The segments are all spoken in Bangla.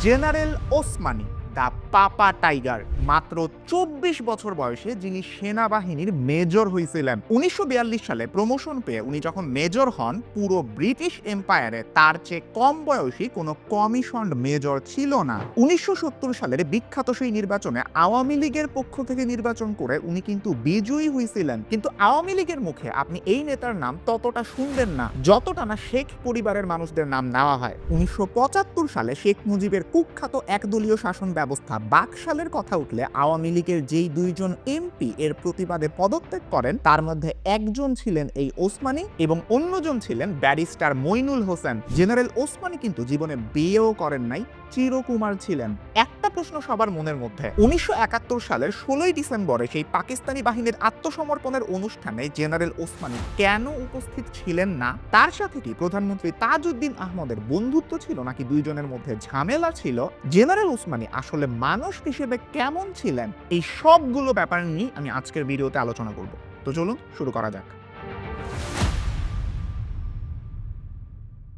General Osmani the papa tiger মাত্র ২৪ বছর বয়সে যিনি সেনাবাহিনীর মেজর হয়েছিলেন। ১৯৪২ সালে প্রমোশন পেয়ে উনি যখন মেজর হন, পুরো ব্রিটিশ এম্পায়ারে তার চেয়ে কম বয়সী কোনো কমিশনড মেজর ছিল না। ১৯৭০ সালের বিখ্যাত সেই নির্বাচনে আওয়ামী লীগের পক্ষ থেকে নির্বাচন করে উনি কিন্তু বিজয়ী হয়েছিলেন। কিন্তু আওয়ামী লীগের মুখে আপনি এই নেতার নাম ততটা শুনবেন না যতটা না শেখ পরিবারের মানুষদের নাম নেওয়া হয়। ১৯৭৫ সালে শেখ মুজিবের কুখ্যাত একদলীয় শাসন ব্যবস্থা বাকশালের কথা উঠলে আওয়ামী লীগের যেই দুইজন এমপি এর প্রতিবাদে পদত্যাগ করেন, তার মধ্যে একজন ছিলেন এই ওসমানী এবং অন্যজন ছিলেন ব্যারিস্টার মইনুল হোসেন। জেনারেল ওসমানী কিন্তু জীবনে বিয়েও করেন নাই, চিরকুমার ছিলেন। একটা প্রশ্ন সবার মনের মধ্যে, ১৯৭১ সালের ১৬ই ডিসেম্বরে সেই পাকিস্তানি বাহিনীর আত্মসমর্পণের অনুষ্ঠানে জেনারেল ওসমানী কেন উপস্থিত ছিলেন না? তার সাথে কি প্রধানমন্ত্রী তাজউদ্দিন আহমদের বন্ধুত্ব ছিল নাকি দুইজনের মধ্যে ঝামেলা ছিল? জেনারেল ওসমানী আসলে মানুষ হিসেবে কেমন ছিলেন? এই সবগুলো ব্যাপার নিয়ে আমি আজকের ভিডিওতে আলোচনা করব। তো চলুন শুরু করা যাক।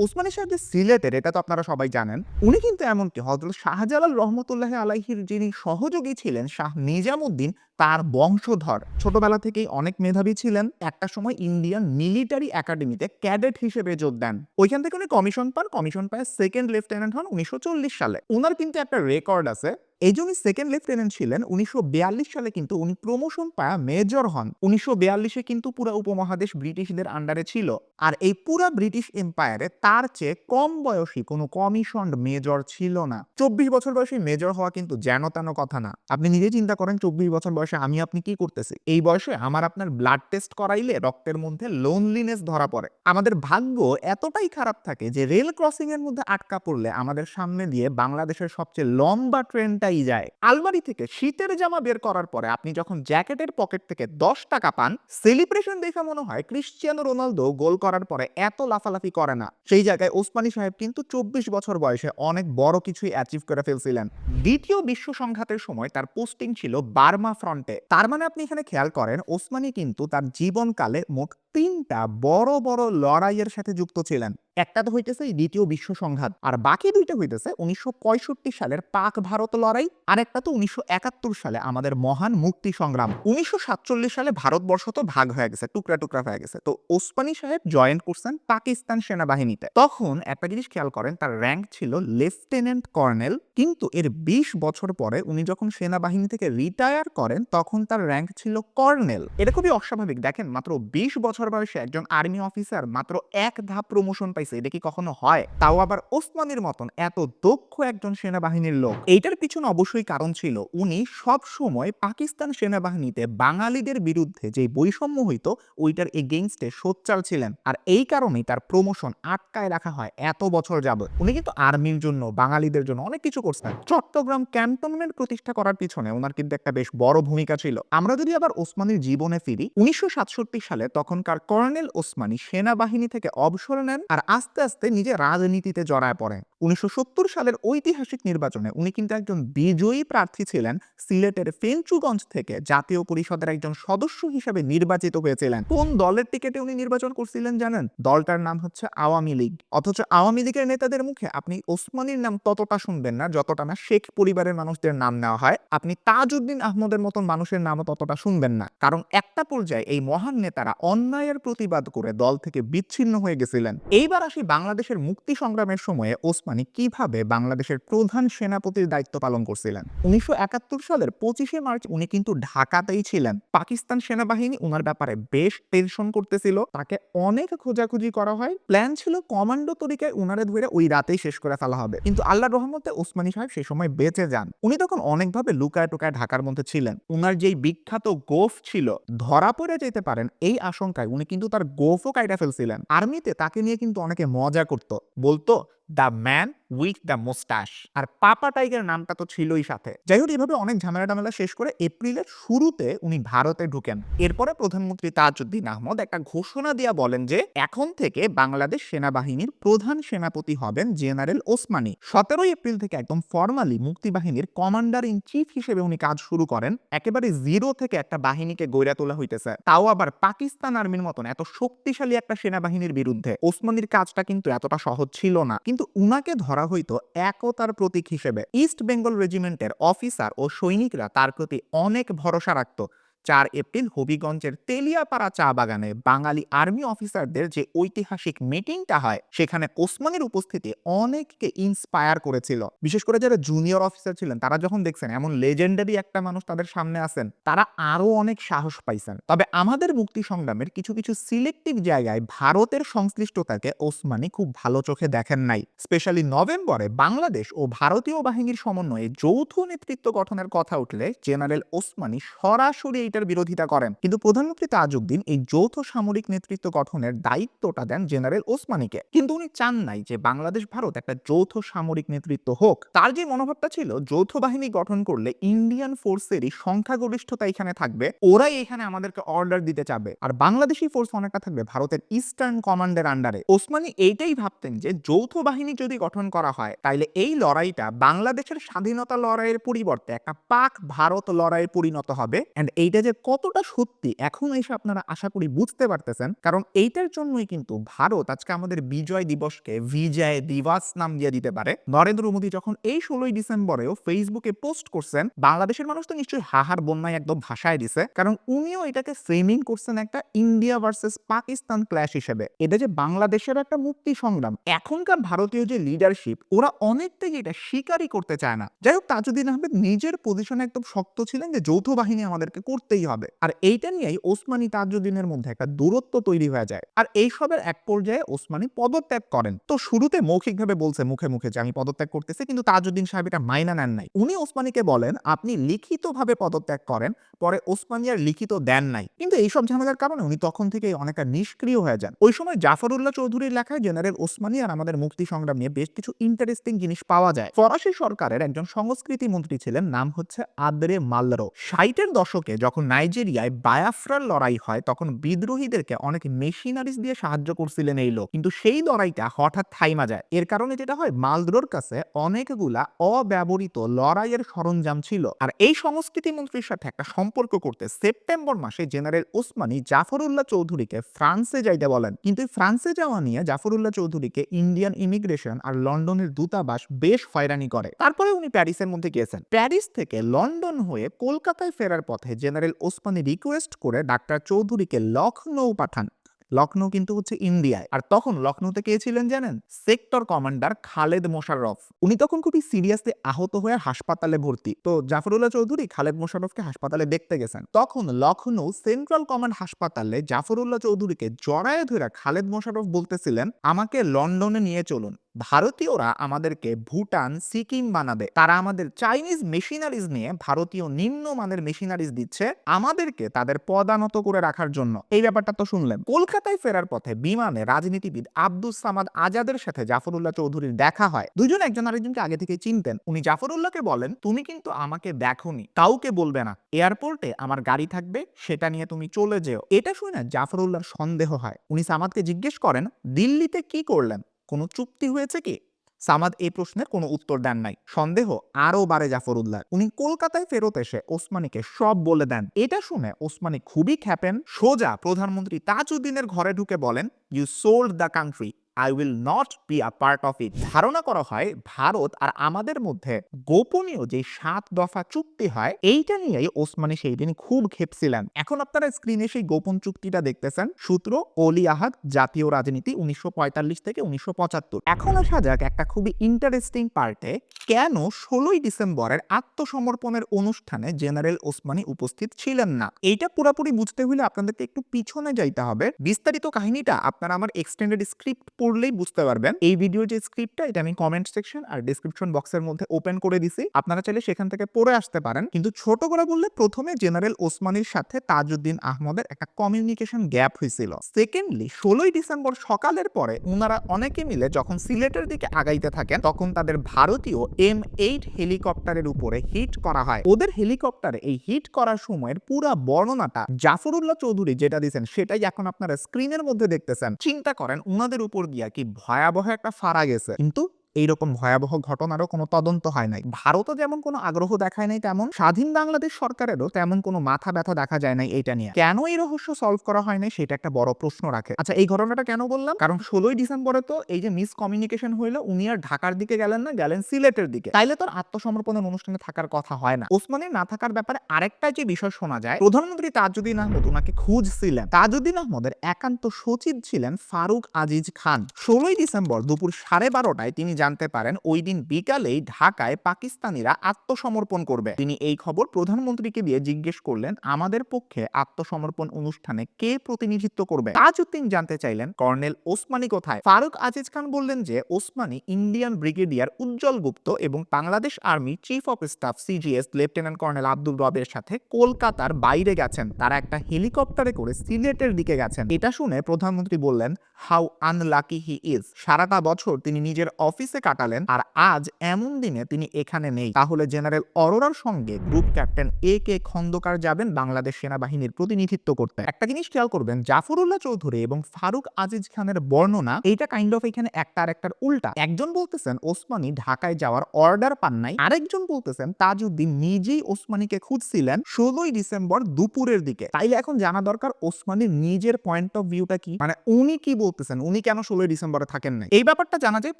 ওসমানী সাহেব যে সিলেটের, এটা তো আপনারা সবাই জানেন। উনি কিন্তু এমনকি হযরত শাহজালাল রহমতুল্লাহি আলাইহির যিনি সহযোগী ছিলেন শাহ নিজামুদ্দিন, তার বংশধর। ছোটবেলা থেকেই অনেক মেধাবী ছিলেন। একটা সময় ইন্ডিয়ান মিলিটারি একাডেমিতে ক্যাডেট হিসেবে যোগ দেন। ওইখান থেকে উনি কমিশন পান। কমিশন পায় সেকেন্ড লেফটেন্যান্ট হন ১৯৪০ সালে। উনার কিন্তু একটা রেকর্ড আছে। এই যে উনি সেকেন্ড লেফটেন্যান্ট ছিলেন, ১৯৪২ সালে কিন্তু উনি প্রমোশন পায় মেজর হন। ১৯৪২ কিন্তু পুরা উপমহাদেশ ব্রিটিশদের আন্ডারে ছিল। আর এই পুরা ব্রিটিশ এম্পায়ারে তার চেয়ে কম বয়সী কোনো কমিশনড মেজর ছিল না। ২৪ বছর বয়সী মেজর হওয়া কিন্তু যেন তেন কথা না। আপনি নিজে চিন্তা করেন, ২৪ বছর বয়সে আপনি কি করতেছি? এই বয়সে আপনার ব্লাড টেস্ট করাইলে রক্তের মধ্যে লোনলিনেস ধরা পড়ে। আমাদের ভাগ্য এতটাই খারাপ থাকে যে রেল ক্রসিং এর মধ্যে আটকা পড়লে আমাদের সামনে দিয়ে বাংলাদেশের সবচেয়ে লম্বা ট্রেনটাই যায়। আলমারি থেকে শীতের জামা বের করার পরে আপনি যখন জ্যাকেটের পকেট থেকে ১০ টাকা পান, সেলিব্রেশন দেখে মনে হয় ক্রিশ্চিয়ানো রোনালদো গোল করার পরে এত লাফালাফি করে না। সেই জায়গায় ওসমানী সাহেব কিন্তু ২৪ বছর বয়সে অনেক বড় কিছুই অ্যাচিভ করে ফেলছিলেন। দ্বিতীয় বিশ্ব সংঘাতের সময় তার পোস্টিং ছিল বার্মা ফ্রন্টে। তার মানে আপনি এখানে খেয়াল করেন, ওসমানী কিন্তু তার জীবনকালে মোট ৩টা বড় বড় লড়াইয়ের সাথে যুক্ত ছিলেন। একটা তো হইতেছে এই দ্বিতীয় বিশ্ব সংঘাত, আর বাকি দুইটা হইতেছে ১৯৬৫ সালের পাক ভারত লড়াই, আর একটা তো ১৯৭১ সালে আমাদের মহান মুক্তি সংগ্রাম। ১৯৪৭ সালে ভারতবর্ষ তো ভাগ হয়ে গেছে, টুকরা টুকরা হয়ে গেছে। তো ওসমানী সাহেব জয়েন করছেন পাকিস্তান সেনাবাহিনীতে। তখন একটা জিনিস খেয়াল করেন, তার র্যাঙ্ক ছিল লেফটেন্যান্ট কর্নেল। কিন্তু এর ২০ বছর পরে উনি যখন সেনাবাহিনী থেকে রিটায়ার করেন, তখন তার র্যাঙ্ক ছিল কর্নেল। এটা খুবই অস্বাভাবিক। দেখেন, মাত্র ২০ বছর বয়সে একজন আর্মি অফিসার মাত্র এক ধাপ প্রমোশন পাইছে, এটা কি কখনো হয়? তাও আবার ওসমানীর মতন এত দক্ষ একজন সেনাবাহিনীর লোক। এইটার পিছনে অবশ্যই কারণ ছিল, উনি সব সময় পাকিস্তান সেনাবাহিনীতে বাঙালিদের বিরুদ্ধে যে বৈষম্য হইতো ওইটার এগেইনস্টে সোচ্চার ছিলেন। আর এই কারণেই তার প্রমোশন আটকায় রাখা হয় এত বছর যাবত। উনি কিন্তু আর্মির জন্য, বাঙালিদের জন্য অনেক কিছু করছেন। চট্টগ্রাম ক্যান্টনমেন্ট প্রতিষ্ঠা করার পিছনে ওনার কিন্তু একটা বেশ বড় ভূমিকা ছিল। আমরা যদি আবার ওসমানীর জীবনে ফিরি, ১৯৬৭ সালে তখনকার কর্নেল ওসমানী সেনাবাহিনী থেকে অবসর নেন আর আস্তে আস্তে নিজে রাজনীতিতে জড়ায় পড়েন। ১৯৭০ সালের ঐতিহাসিক নির্বাচনে উনি কিন্তু একজন বিজয়ী প্রার্থী ছিলেন। সিলেটের ফেঞ্চুগঞ্জ থেকে জাতীয় পরিষদের একজন সদস্য হিসেবে নির্বাচিত হয়েছিলেন। কোন দলের টিকেটে উনি নির্বাচন করছিলেন জানেন? দলটার নাম হচ্ছে আওয়ামী লীগ। অথচ আওয়ামী লীগের নেতাদের মুখে আপনি ওসমানীর নাম ততটা শুনবেন না যতটা না শেখ পরিবারের মানুষদের নাম নেওয়া হয়। আপনি তাজউদ্দিন আহমদের মতন মানুষের নামও ততটা শুনবেন না। কারণ একটা পর্যায়ে এই মহান নেতারা অন্যায়ের প্রতিবাদ করে দল থেকে বিচ্ছিন্ন হয়ে গেছিলেন। এইবার আসি বাংলাদেশের মুক্তি সংগ্রামের সময়ে ওসমানী কিভাবে বাংলাদেশের প্রধান সেনাপতির দায়িত্ব পালন করছিলেন। ১৯৭১ সালের ২৫শে মার্চ উনি কিন্তু ঢাকাতেই ছিলেন। পাকিস্তান সেনাবাহিনী উনার ব্যাপারে বেশ টেনশন করতেছিল। তাকে অনেক খোঁজাখুঁজি করা হয়। প্ল্যান ছিল কমান্ডো তরিকায় উনারে ধরে ওই রাতেই শেষ করে ফেলা হবে। কিন্তু আল্লাহর রহমতে ওসমানী সাহেব সেই সময় বেঁচে যান। উনি তখন অনেকভাবে লুকায় টুকায় ঢাকার মধ্যে ছিলেন। উনার যেই বিখ্যাত গোফ ছিল, ধরা পড়ে যেতে পারেন এই আশঙ্কায় উনি কিন্তু তার গোফও কাইটা ফেলছিলেন। আর্মিতে তাকে নিয়ে কিন্তু অনেকে মজা করত, বলতো the man with the moustache. আর পাপা টাইগার নামটা তো ছিলই সাথে। যাই হোক, এভাবে অনেক ঝামেলা টামেলা শেষ করে এপ্রিলের শুরুতে উনি ভারতে ঢুকেন। এরপরে প্রধানমন্ত্রী তাজউদ্দিন আহমদ একটা ঘোষণা দিয়া বলেন যে এখন থেকে বাংলাদেশ সেনাবাহিনীর প্রধান সেনাপতি হবেন জেনারেল ওসমানী। ১৭ এপ্রিল থেকে একদম ফর্মালি মুক্তিবাহিনীর কমান্ডার ইন চিফ হিসেবে উনি কাজ শুরু করেন। একেবারে জিরো থেকে একটা বাহিনীকে গড়ে তোলা হইতেছে, তাও আবার পাকিস্তান আর্মির মতন এত শক্তিশালী একটা সেনাবাহিনীর বিরুদ্ধে। ওসমানীর কাজটা কিন্তু এতটা সহজ ছিল না। কিন্তু উনাকে ধরা ধরা হইতো একতার প্রতীক হিসেবে। ইস্ট বেঙ্গল রেজিমেন্টের অফিসার ও সৈনিকরা তার প্রতি অনেক ভরসা রাখত। 4 এপ্রিল হবিগঞ্জের তেলিয়াপাড়া চা বাগানে বাঙালি আর্মি অফিসারদের যে ঐতিহাসিক মিটিংটা হয়, সেখানে ওসমানীর উপস্থিতি অনেককে ইন্সপায়ার করেছিল। বিশেষ করে যারা জুনিয়র অফিসার ছিলেন তারা যখন দেখছেন এমন লেজেন্ডারি একটা মানুষ তাদের সামনে আছেন, তারা আরো অনেক সাহস পাইছেন। তবে আমাদের মুক্তি সংগ্রামের কিছু কিছু সিলেক্টিভ জায়গায় ভারতের সংশ্লিষ্টতাকে ওসমানী খুব ভালো চোখে দেখেন নাই। স্পেশালি নভেম্বরে বাংলাদেশ ও ভারতীয় বাহিনীর সমন্বয়ে যৌথ নেতৃত্ব গঠনের কথা উঠলে জেনারেল ওসমানী সরাসরি এটার বিরোধিতা করেন। কিন্তু প্রধানমন্ত্রী তাজউদ্দিন এই যৌথ সামরিক নেতৃত্ব গঠনের দায়িত্বটা দেন জেনারেল ওসমানীকে। কিন্তু উনি চান নাই যে বাংলাদেশ ভারত একটা যৌথ সামরিক নেতৃত্ব হোক। তার যে মনোভাবটা ছিল যৌথ বাহিনী গঠন করলে ইন্ডিয়ান ফোর্সেরই সংখ্যাগরিষ্ঠতা এখানে থাকবে, ওরাই এখানে আমাদেরকে অর্ডার দিতে চাবে, আর বাংলাদেশি ফোর্স অনেকটা থাকবে ভারতের ইস্টার্ন কমান্ডের আন্ডারে। ওসমানী এইটাই ভাবতেন যে যৌথ বাহিনী যদি গঠন করা হয় তাইলে এই লড়াইটা বাংলাদেশের স্বাধীনতা লড়াইয়ের পরিবর্তে একটা পাক ভারত লড়াইয়ে পরিণত হবে। এন্ড এইটা যে কতটা সত্যি এখন এসে আপনারা আশা করি বুঝতে পারতেছেন, কারণ এইটার জন্যই কিন্তু ভারত আজকে আমাদের বিজয় দিবসকে বিজয় দিবস নাম দিয়ে দিতে পারে। নরেন্দ্র মোদী যখন এই 16 ডিসেম্বরেও ফেসবুকে পোস্ট করছেন, বাংলাদেশের মানুষ তো নিশ্চয়ই হাহার বন্যায় একদম ভাষায় দিছে, কারণ উনিও এটাকে ফ্রেমিং করছেন একটা ইন্ডিয়া ভার্সেস পাকিস্তান ক্ল্যাশ হিসেবে। এটা যে বাংলাদেশের একটা মুক্তি সংগ্রাম, এখনকার ভারতীয় যে লিডারশিপ ওরা অনেক থেকে এটা স্বীকারই করতে চায় না। যাই হোক, তাজউদ্দিন আহমেদ নিজের পজিশনে একদম শক্ত ছিলেন যে যৌথ বাহিনী আমাদেরকে করতেই হবে, আর এইটা নিয়েই ওসমানী তাজউদ্দিনের মধ্যে একটা দূরত্ব তৈরি হয়ে যায়। আর এইসবের এক পর্যায়ে ওসমানী পদত্যাগ করেন। তো শুরুতে মৌখিকভাবে বলছে মুখে মুখে যে আমি পদত্যাগ করতেছি, কিন্তু তাজউদ্দিন সাহেব এটা মাইনা নেন নাই। উনি ওসমানীকে বলেন আপনি লিখিতভাবে পদত্যাগ করেন, পরে ওসমানী আর লিখিত দেন নাই। কিন্তু এইসব ঝামেলার কারণে উনি তখন থেকে অনেকটা নিষ্ক্রিয় হয়ে যান। ওই সময় জাফরউল্লাহ চৌধুরীর লেখায় জেনারেল ওসমানী আর আমাদের মুক্তি সংগ্রাম নিয়ে বেশ কিছু ইন্টারেস্টিং জিনিস পাওয়া যায়। ফরাসি সরকারের একজন সংস্কৃতি মন্ত্রী ছিলেন, নাম হচ্ছে আদ্রে মাল্লারো। 60-এর দশকে যখন নাইজেরিয়ায় বায়াফ্রার লড়াই হয় তখন বিদ্রোহীদেরকে অনেক মেশিনারিজ দিয়ে সাহায্য করছিলেন এই লোক, কিন্তু সেই লড়াইটা হঠাৎ থাইমা যায়। এর কারণে যেটা হয়, মালদ্রোর কাছে অনেকগুলা অব্যবহৃত লড়াইয়ের সরঞ্জাম ছিল। আর এই সংস্কৃতি মন্ত্রীর সাথে একটা সম্পর্ক করতে সেপ্টেম্বর মাসে জেনারেল ওসমানী জাফরউল্লাহ চৌধুরীকে ফ্রান্সে যাইতে বলেন। কিন্তু ফ্রান্সে যাওয়া নিয়ে জাফরউল্লাহ চৌধুরীকে ইন্ডিয়ান ইমিগ্রেশন আর লন্ডনের দূতাবাস বেশ হয়রানি করে। তারপরে উনি প্যারিসের মধ্যে গিয়েছেন। প্যারিস থেকে লন্ডন হয়ে কলকাতায় ফেরার পথে জেনারেল ওসমানী রিকোয়েস্ট করে ডাক্তার চৌধুরীকে লখনৌ পাঠান। লখনৌ কিন্তু হচ্ছে ইন্ডিয়ায়। আর তখন লখনৌতে কে ছিলেন জানেন? Sector commander Khaled Mosharraf. উনি তখন খুবই সিরিয়াসলি আহত হয়ে হাসপাতালে ভর্তি। তো জাফরউল্লাহ চৌধুরী খালেদ মোশাররফকে হাসপাতালে দেখতে গেছেন। তখন লখনৌ সেন্ট্রাল কমান্ড হাসপাতালে জাফরউল্লাহ চৌধুরীকে জড়ায়ে ধরে খালেদ মোশাররফ বলতেছিলেন, আমাকে লন্ডনে নিয়ে চলুন, ভারতীয়রা আমাদেরকে ভুটান সিকিম বানাবে, তারা আমাদের চাইনিজ মেশিনারিজ নিয়ে ভারতীয় নিম্নমানের মেশিনারিজ দিচ্ছে আমাদেরকে তাদের পদানত করে রাখার জন্য। এই ব্যাপারটা তো শুনলেন। কলকাতায় ফেরার পথে বিমানে রাজনীতিবিদ আব্দুস সামাদ আজাদের সাথে জাফরউল্লাহ চৌধুরীর দেখা হয়। দুজন একজন আরেকজনকে আগে থেকে চিনতেন। উনি জাফরউল্লাহকে বলেন, তুমি কিন্তু আমাকে দেখোনি, কাউকে বলবে না, এয়ারপোর্টে আমার গাড়ি থাকবে, সেটা নিয়ে তুমি চলে যেও। এটা শুনে জাফরউল্লাহর সন্দেহ হয়। উনি সামাদকে জিজ্ঞেস করেন, দিল্লিতে কি করলেন, কোনো চুক্তি হয়েছে কি? সামাদ এই প্রশ্নের কোনো উত্তর দেন নাই। সন্দেহ আরো বাড়ে জাফরউল্লাহ। উনি কলকাতায় ফেরত এসে ওসমানীকে সব বলে দেন। এটা শুনে ওসমানী খুবই ক্ষেপেন, সোজা প্রধানমন্ত্রী তাজউদ্দিনের ঘরে ঢুকে বলেন, you sold the country, I will not be a part of it. ধারণা করা হয় ভারত আর আমাদের মধ্যে গোপনীয় যে 7 দফা চুক্তি হয়, এইটা নিয়েই ওসমানী সেই দিন খুব ক্ষেপছিলেন। এখন আপনারা স্ক্রিনে সেই গোপন চুক্তিটা দেখতেছেন। সূত্র অলি আহাদ, জাতীয় রাজনীতি, 1945 থেকে 1975। এখন আসা যাক একটা খুবই ইন্টারেস্টিং পার্টে, কেন 16 ডিসেম্বরের আত্মসমর্পণের অনুষ্ঠানে জেনারেল ওসমানী উপস্থিত ছিলেন না। এইটা পুরোপুরি বুঝতে হলে আপনাদেরকে একটু পিছনে যাইতে হবে। বিস্তারিত কাহিনীটা আপনারা আমার এক্সটেন্ডেড স্ক্রিপ্ট পড়লেই বুঝতে পারবেন। এই ভিডিওর যে স্ক্রিপ্টটা, এটা আমি কমেন্ট সেকশন আর ডেসক্রিপশন বক্সের মধ্যে ওপেন করে দিছি, আপনারা চাইলে সেখান থেকে পড়ে আসতে পারেন। কিন্তু ছোট করে বললে, প্রথমে জেনারেল ওসমানীর সাথে তাজউদ্দিন আহমদের একটা কমিউনিকেশন গ্যাপ হয়েছিল। সেকেন্ডলি 16 ডিসেম্বর সকালের পরে ওনারা অনেকে মিলে যখন সিলেটের দিকে আগাইতে থাকেন, তখন তাদের ভারতীয় M8 হেলিকপ্টারের উপরে হিট করা হয়। ওদের হেলিকপ্টারে এই হিট করার সময়ের পুরো বর্ণনাটা জাফরউল্লাহ চৌধুরী যেটা দিয়েছেন, সেটাই এখন আপনারা স্ক্রিনের মধ্যে দেখতেছেন। চিন্তা করেন ওনাদের উপর দিয়া কি ভয়াবহ একটা ফারা গেছে। কিন্তু এইরকম ভয়াবহ ঘটনারও কোনো তদন্ত হয় নাই। ভারতও যেমন কোনো আগ্রহ দেখায় নাই, তেমন স্বাধীন বাংলাদেশ সরকারেরও তেমন কোনো মাথা ব্যথা দেখা যায় নাই এইটা নিয়ে। কেন এই রহস্য সলভ করা হয় নাই সেটা একটা বড় প্রশ্ন রাখে। আচ্ছা, এই ঘটনাটা কেন বললাম? কারণ 16ই ডিসেম্বরে তো এই যে মিসকমিউনিকেশন হইলো, উনি আর ঢাকার দিকে গেলেন না, গেলেন সিলেটের দিকে। তাইলে তো আর আত্মসমর্পণের অনুষ্ঠানে থাকার কথা হয় না। ওসমানীর না থাকার ব্যাপারে আরেকটা যে বিষয় শোনা যায়, প্রধানমন্ত্রী তাজউদ্দিন আহমদ উনাকে খুঁজছিলেন। তাজউদ্দিন আহমদের একান্ত সচিব ছিলেন ফারুক আজিজ খান। 16ই ডিসেম্বর দুপুর 12:30টায় তিনি জানতে পারেন ওই দিন বিকালেই ঢাকায় পাকিস্তানিরা আত্মসমর্পণ করবে। তিনি এই খবর প্রধানমন্ত্রীকে দিয়ে জিজ্ঞেস করলেন, আমাদের পক্ষে আত্মসমর্পণ অনুষ্ঠানে কে প্রতিনিধিত্ব করবে? তাজউদ্দিন জানতে চাইলেন কর্নেল ওসমানী কোথায়? ফারুক আজিজ খান বললেন যে ওসমানী ইন্ডিয়ান ব্রিগেডিয়ার উজ্জ্বল গুপ্ত এবং Bangladesh army chief of staff CGS lieutenant colonel Abdul রবের সাথে কলকাতার বাইরে গেছেন। তারা একটা হেলিকপ্টারে করে সিলেটের দিকে গেছেন। এটা শুনে প্রধানমন্ত্রী বললেন, হাউ আনলাকি হি ইজ। সারাটা বছর তিনি নিজের অফিসে কাটালেন, আর আজ এমন দিনে তিনি এখানে নেই। তাহলে জেনারেল অরোরার সঙ্গে গ্রুপ ক্যাপ্টেন এ কে খন্দকার যাবেন বাংলাদেশ সেনাবাহিনীর প্রতিনিধিত্ব করতে। একটা জিনিস খেয়াল করবেন, জাফরুল্লাহ চৌধুরী এবং ফারুক আজিজ খানের বর্ণনা এইটা কাইন্ড অফ এখানে একটা আরেকটার উল্টা। একজন বলতেছেন ওসমানী ঢাকায় যাওয়ার অর্ডার পান নাই, আরেকজন বলতেছেন তাজউদ্দিন নিজেই ওসমানীকে খুঁজছিলেন 16ই ডিসেম্বর দুপুরের দিকে। তাইলে এখন জানা দরকার ওসমানীর নিজের পয়েন্ট অফ ভিউটা কি, মানে উনি কি বলতেছেন, উনি কেন 16ই ডিসেম্বরে থাকেন নাই। এই ব্যাপারটা জানা যায়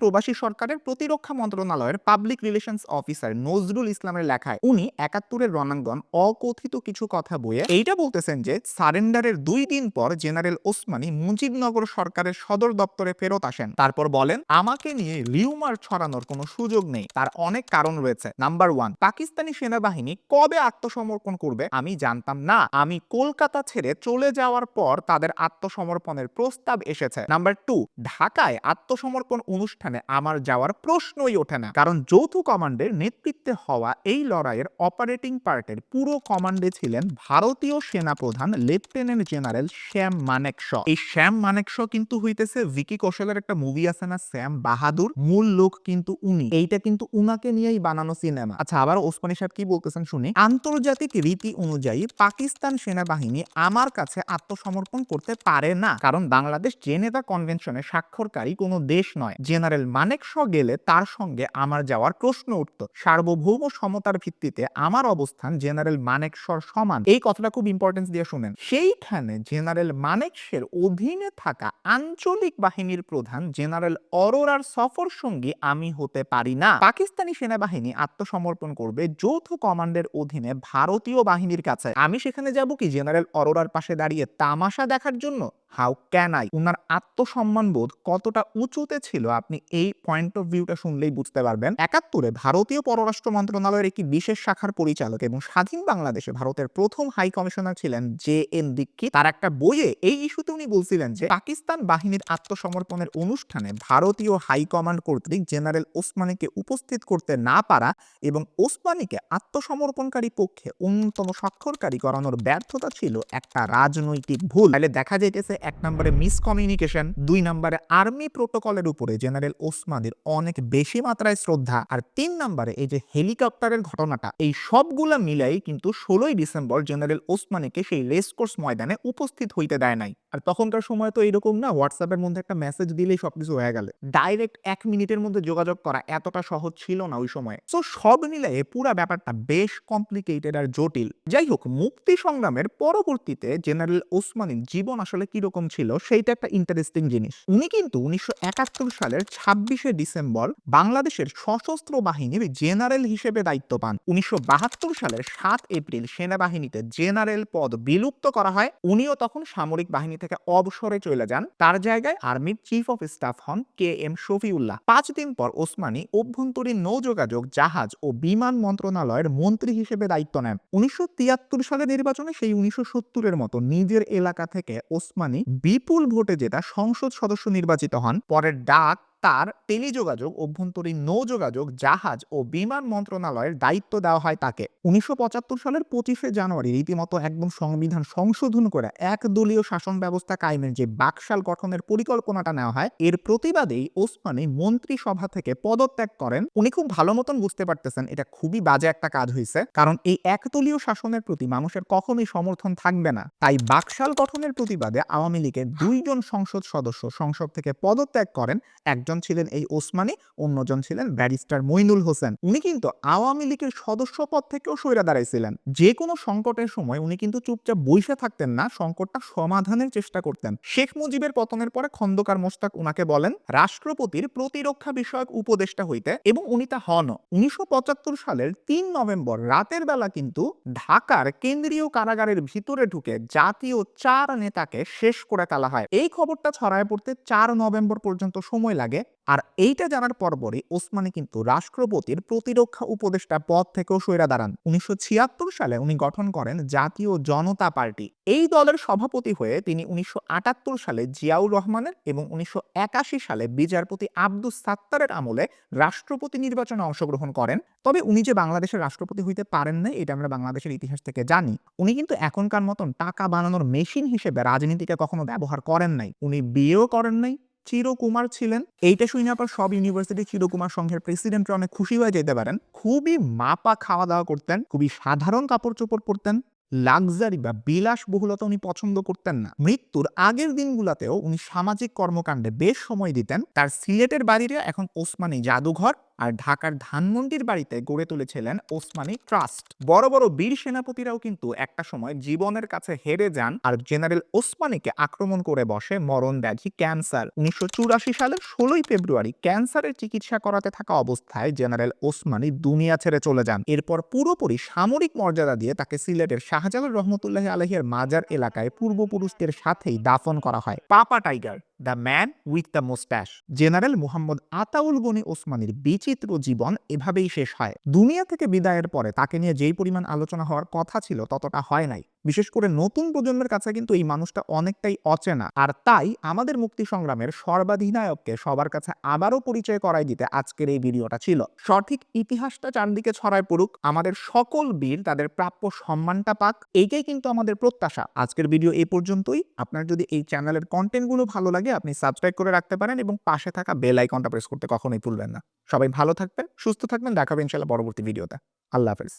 প্রবাসী সরকারের প্রতিরক্ষা মন্ত্রণালয়ের পাবলিক রিলেশনস অফিসার নজরুল ইসলামের লেখায়। উনি 71-এর রণাঙ্গন অকথিত কিছু কথা বইয়ে এইটা বলতেছেন যে সারেন্ডারের 2 দিন পর জেনারেল ওসমানী মুজিবনগর সরকারের সদর দপ্তরে ফেরত আসেন। তারপর বলেন, আমাকে নিয়ে রিউমার ছড়ানোর কোনো সুযোগ নেই, তার অনেক কারণ রয়েছে। নাম্বার 1, পাকিস্তানি সেনাবাহিনী কবে আত্মসমর্পণ করবে আমি জানতাম না। আমি কলকাতা ছেড়ে চলে যাওয়ার পর তাদের আত্মসমর্পণের প্রস্তাব এসেছে। নাম্বার 2, ঢাকায় আত্মসমর্পণ অনুষ্ঠানে আমার যাওয়ার প্রশ্নই ওঠে না, কারণ যৌথ কমান্ডের নেতৃত্বে হওয়া এই লড়াইয়ের অপারেটিং পার্টের পুরো কমান্ডে ছিলেন ভারতীয় সেনাপ্রধান লেফটেন্যান্ট জেনারেল শ্যাম মানেকশ। এই শ্যাম মানেকশ কিন্তু হইতেছে ভিকি কৌশলের একটা মুভি আছে না, শ্যাম বাহাদুর, মূল লোক কিন্তু উনি। এইটা কিন্তু উনাকে নিয়েই বানানো সিনেমা। আচ্ছা, আবার ওসমানী সাহেব কি বলতেছেন শুনি। আন্তর্জাতিক রীতি অনুযায়ী পাকিস্তান সেনাবাহিনী আমার কাছে আত্মসমর্পণ করতে পারে না, কারণ বাংলাদেশ জেনেভা কনভেনশনে স্বাক্ষরকারী কোনো দেশ নয়। জেনারেল মানেকশ গেলে তার সঙ্গে আমার যাওয়ার প্রশ্ন উঠত। সার্বভৌম সমতার ভিত্তিতে আমার অবস্থান জেনারেল মানেকশর সমান। এই কথাটা খুব ইম্পর্টেন্স দিয়ে শুনেন। সেইখানে জেনারেল মানেকশের অধীনে থাকা আঞ্চলিক বাহিনীর প্রধান জেনারেল অরোরার সফর সঙ্গী আমি হতে পারি না। পাকিস্তানি সেনাবাহিনী আত্মসমর্পণ করবে যৌথ কমান্ডের অধীনে ভারতীয় বাহিনীর কাছে। আমি সেখানে যাব কি জেনারেল অরোরার পাশে দাঁড়িয়ে তামাশা দেখার জন্য? How can I? উনার আত্মসম্মান বোধ কতটা উঁচুতে ছিল আপনি এই পয়েন্ট অফ ভিউটা শুনলেই বুঝতে পারবেন। 71-এ ভারতীয় পররাষ্ট্র মন্ত্রণালয়ের একটি বিশেষ শাখার পরিচালক এবং স্বাধীন বাংলাদেশে ভারতের প্রথম হাই কমিশনার ছিলেন জে এন দীক্ষিত। তার একটা বইয়ে এই ইস্যুতে উনি বলছিলেন যে পাকিস্তান বাহিনীর আত্মসমর্পণের অনুষ্ঠানে ভারতীয় হাই কমান্ড কর্তৃক জেনারেল ওসমানীকে উপস্থিত করতে না পারা এবং ওসমানীকে আত্মসমর্পণকারী পক্ষে অন্যতম স্বাক্ষরকারী করানোর ব্যর্থতা ছিল একটা রাজনৈতিক ভুল। তাহলে দেখা যাইতেছে 1 নম্বরে মিসকমিউনিকেশন, 2 নম্বরে আর্মি প্রোটোকলের উপরে জেনারেল ওসমানীর অনেক বেশি মাত্রায় শ্রদ্ধা, আর 3 নম্বরে এই যে হেলিকপ্টারের ঘটনাটা, এই সবগুলা মিলাই কিন্তু 16ই ডিসেম্বর জেনারেল ওসমানীকে সেই রেসকোর্স ময়দানে উপস্থিত হইতে দেয় নাই। আর তখনকার সময় তো এরকম না, হোয়াটসঅ্যাপের মধ্যে একটা মেসেজ দিলেই সবকিছু হয়ে গেল। ডাইরেক্ট 1 মিনিটের মধ্যে যোগাযোগ করা এতটা সহজ ছিল না ওই সময়। সো সব মিলিয়ে পুরা ব্যাপারটা বেশ কমপ্লিকেটেড আর জটিল। যাই হোক, মুক্তি সংগ্রামের পরবর্তীতে জেনারেল ওসমানীর জীবন আসলে কিরকম ছিল সেইটা একটা ইন্টারেস্টিং জিনিস। উনি কিন্তু 1971 সালের 26শে ডিসেম্বর বাংলাদেশের সশস্ত্র বাহিনীর জেনারেল হিসেবে দায়িত্ব পান। 1972 সালের 7 এপ্রিল সেনাবাহিনীতে জেনারেল পদ বিলুপ্ত করা হয়। উনিও তখন সামরিক বাহিনী থেকে অবসরে চলে যান। তার জায়গায় আর্মির চিফ অফ স্টাফ হন কে এম শফিউল্লাহ। 5 দিন পর ওসমানী অভ্যন্তরীণ নৌযোগাযোগ, জাহাজ ও বিমান মন্ত্রণালয়ের মন্ত্রী হিসেবে দায়িত্ব নেন। 1973 সালের নির্বাচনে সেই 1970-এর মতো নিজের এলাকা থেকে ওসমানী বিপুল ভোটে জেতা সংসদ সদস্য নির্বাচিত হন। পরের ডাক তার টেলিযোগাযোগ, অভ্যন্তরীণ নৌযোগাযোগ, জাহাজ ও বিমান মন্ত্রণালয়ের দায়িত্ব দেওয়া হয় তাকে। 1975 সালের 25শে জানুয়ারি রীতিমতো একদম সংবিধান সংশোধন করে একদলীয় শাসন ব্যবস্থা কায়েমের যে বাকশাল গঠনের পরিকল্পনাটা নেওয়া হয়, এর প্রতিবাদেই ওসমানী মন্ত্রিসভা থেকে পদত্যাগ করেন। উনি খুব ভালো মতন বুঝতে পারতেছেন এটা খুবই বাজে একটা কাজ হয়েছে, কারণ এই একদলীয় শাসনের প্রতি মানুষের কখনোই সমর্থন থাকবে না। তাই বাকশাল গঠনের প্রতিবাদে আওয়ামী লীগের 2 জন সংসদ সদস্য সংসদ থেকে পদত্যাগ করেন। একজন একজন ছিলেন এই ওসমানী, অন্যজন ছিলেন ব্যারিস্টার মইনুল হোসেন। উনি কিন্তু আওয়ামী লীগের সদস্য পদ থেকেও সইরা দাঁড়াইছিলেন। যে কোনো সংকটের সময় উনি কিন্তু চুপচাপ বইসা থাকতেন না, সংকটটা সমাধানের চেষ্টা করতেন। শেখ মুজিবের পতনের পরে খন্দকার মোশতাক উনাকে বলেন রাষ্ট্রপতির প্রতিরক্ষা বিষয়ক উপদেষ্টা হইতে, এবং উনি তা হন। 1975 সালের 3 নভেম্বর রাতের বেলা কিন্তু ঢাকার কেন্দ্রীয় কারাগারের ভিতরে ঢুকে জাতীয় 4 নেতাকে শেষ করে ফেলা হয়। এই খবরটা ছড়ায় পড়তে 4 নভেম্বর পর্যন্ত সময় লাগে। আর এইটা জানার পরপরই ওসমানী কিন্তু রাষ্ট্রপতির প্রতিরক্ষা উপদেষ্টা পদ থেকেও সইরা দাঁড়ান। 1976 সালে উনি গঠন করেন জাতীয় জনতা পার্টি। এই দলের সভাপতি হয়ে তিনি 1978 সালে জিয়াউর রহমানের এবং 1981 সালে বিচারপতি আব্দুস সাত্তারের আমলে রাষ্ট্রপতি নির্বাচনে অংশগ্রহণ করেন। তবে উনি যে বাংলাদেশের রাষ্ট্রপতি হইতে পারেন নাই, এটা আমরা বাংলাদেশের ইতিহাস থেকে জানি। উনি কিন্তু এখনকার মতন টাকা বানানোর মেশিন হিসেবে রাজনীতিকে কখনো ব্যবহার করেন নাই। উনি বিয়েও করেন নাই, চিরকুমার ছিলেন। এইটা শুনে আপনার সব ইউনিভার্সিটি চিরকুমার সংঘের প্রেসিডেন্টরা অনেক খুশি হয়ে যেতে পারেন। খুবই মাপা খাওয়া দাওয়া করতেন, খুবই সাধারণ কাপড় চোপড় পরতেন, লাক্সারি বা বিলাসবহুলতা উনি পছন্দ করতেন না। মৃত্যুর আগের দিনগুলোতেও উনি সামাজিক কর্মকাণ্ডে বেশ সময় দিতেন। তার সিলেটের বাড়িতে এখন ওসমানী জাদুঘর, আর ঢাকার ধানমন্ডির বাড়িতে গড়ে তুলেছিলেন ওসমানী ট্রাস্ট। বড় বড় বীর সেনাপতিরাও কিন্তু একটা সময় জীবনের কাছে হেরে যান আর জেনারেল ওসমানীকে আক্রমণ করে বসে মরণ ব্যাধি ক্যান্সার। 1984 সালের 16 ফেব্রুয়ারি ক্যান্সারের চিকিৎসা করাতে থাকা অবস্থায় জেনারেল ওসমানী দুনিয়া ছেড়ে চলে যান। এরপর পুরোপুরি সামরিক মর্যাদা দিয়ে তাকে সিলেটের শাহজালাল রহমতুল্লাহ আলাইহির মাজার এলাকায় পূর্বপুরুষদের সাথেই দাফন করা হয়। Papa tiger, the man with the moustache, general Mohammad Ataul Gani ওসমানীর বিচিত্র জীবন এভাবেই শেষ হয়। দুনিয়া থেকে বিদায়ের পরে তাকে নিয়ে যেই পরিমাণ আলোচনা হওয়ার কথা ছিল ততটা হয় নাই। বিশেষ করে নতুন প্রজন্মের কাছে কিন্তু এই মানুষটা অনেকটাই অচেনা। আর তাই আমাদের মুক্তি সংগ্রামের সর্বাধিনায়ককে সবার কাছে আবারও পরিচয় করাই দিতে আজকের এই ভিডিওটা ছিল। সঠিক ইতিহাসটা চারদিকে ছড়ায় পড়ুক, আমাদের সকল বীর তাদের প্রাপ্য সম্মানটা পাক, এইটাই কিন্তু আমাদের প্রত্যাশা। আজকের ভিডিও এই পর্যন্তই। আপনার যদি এই চ্যানেলের কন্টেন্টগুলো ভালো লাগে আপনি সাবস্ক্রাইব করে রাখতে পারেন এবং পাশে থাকা বেল আইকনটা প্রেস করতে কখনোই ভুলবেন না। সবাই ভালো থাকবেন, সুস্থ থাকবেন, দেখা হবে ইনশাআল্লাহ পরবর্তী ভিডিওতে। আল্লাহ হাফেজ।